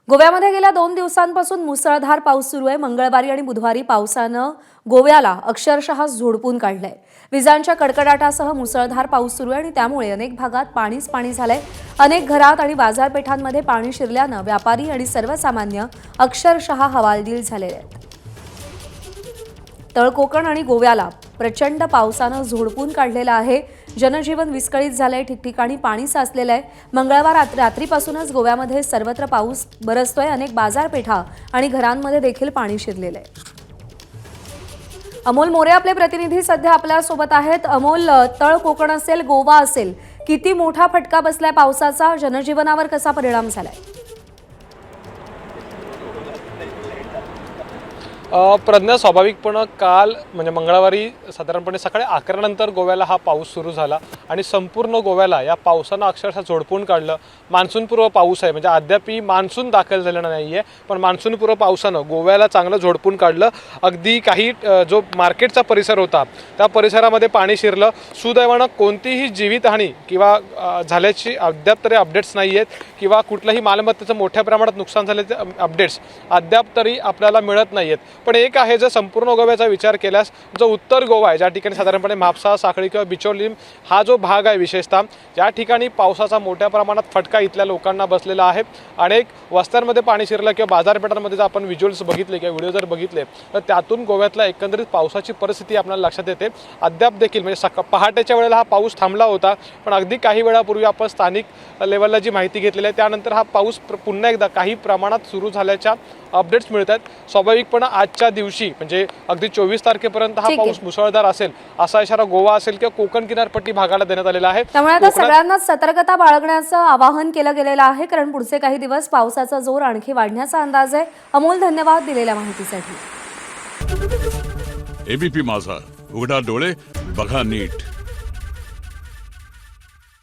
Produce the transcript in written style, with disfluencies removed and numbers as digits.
गोव्यामध्ये गेल्या 2 दिवसांपासून मुसळधार पाऊस सुरू आहे। मंगळवारी आणि बुधवारी पावसानं गोव्याला अक्षरशः झोडपून काढलंय। विजांच्या कडकडाटासह मुसळधार पाऊस सुरू आहे आणि त्यामुळे अनेक भागात पाणीच पाणी झालंय। अनेक घरात आणि बाजारपेठांमध्ये पाणी शिरल्यानं व्यापारी आणि सर्वसामान्य अक्षरशः हवालदिल झाले आहेत। तळ कोकण आणि गोव्याला प्रचंड पावसानं झोडपून काढलेलं आहे। जनजीवन विस्कळीत झालंय, ठिकठिकाणी पाणी साचलेलं आहे। मंगळवार रात्रीपासूनच गोव्यामध्ये सर्वत्र पाऊस बरसतोय। अनेक बाजारपेठा आणि घरांमध्ये देखील पाणी शिरलेलं आहे। अमोल मोरे आपले प्रतिनिधी सध्या आपल्या सोबत आहेत। अमोल, तळ कोकण असेल, गोवा असेल, किती मोठा फटका बसलाय पावसाचा? जनजीवनावर कसा परिणाम झालाय? प्रज्ञा, स्वाभाविकपणे काल म्हणजे मंगळवारी साधारणपणे सकाळी 11 नंतर गोव्याला हा पाऊस सुरू झाला आणि संपूर्ण गोव्याला या पावसानं अक्षरशः झोडपून काढलं। मान्सूनपूर्व पाऊस आहे, म्हणजे अद्यापही मान्सून दाखल झालेला नाही आहे, पण मान्सूनपूर्व पावसानं गोव्याला चांगलं झोडपून काढलं। अगदी काही जो मार्केटचा परिसर होता त्या परिसरामध्ये पाणी शिरलं। सुदैवानं कोणतीही जीवितहानी किंवा झाल्याची अद्याप तरी अपडेट्स नाही आहेत किंवा कुठल्याही मालमत्तेचं मोठ्या प्रमाणात नुकसान झाल्याचे अपडेट्स अद्याप तरी आपल्याला मिळत नाही आहेत। पण एक आहे, जर संपूर्ण गोव्याचा विचार केल्यास जो उत्तर गोवा आहे, ज्या ठिकाणी साधारणपणे म्हापसा, साखळी किंवा बिचोली हा जो भाग आहे, विशेषतः या ठिकाणी पावसाचा मोठ्या प्रमाणात फटका इथल्या लोकांना बसलेला आहे। अनेक वस्त्यांमध्ये पाणी शिरलं किंवा बाजारपेठांमध्ये जर आपण व्हिज्युअल्स बघितले किंवा व्हिडिओ जर बघितले तर त्यातून गोव्यातल्या एकंदरीत पावसाची परिस्थिती आपल्याला लक्षात येते। अद्याप देखील म्हणजे पहाटेच्या वेळेला हा पाऊस थांबला होता, पण अगदी काही वेळापूर्वी आपण स्थानिक लेवलला जी माहिती घेतलेली आहे त्यानंतर हा पाऊस पुन्हा एकदा काही प्रमाणात सुरू झाल्याच्या अपडेट्स मिळत आहेत। स्वाभाविकपणे आजच्या दिवशी म्हणजे अगदी 24 तारखेपर्यंत हा पाऊस मुसळधार असेल असा इशारा गोवा असेल किंवा कोकण किनारपट्टी भागाला देण्यात आलेला आहे। त्यामुळे आता सगळ्यांना सतर्कता बाळगण्याचं आवाहन केलं गेलेलं आहे, कारण पुढचे काही दिवस पावसाचा जोर आणखी वाढण्याचा अंदाज आहे। अमोल, धन्यवाद दिलेल्या माहितीसाठी। एबीपी माझा, उघडा डोळे बघा नीट।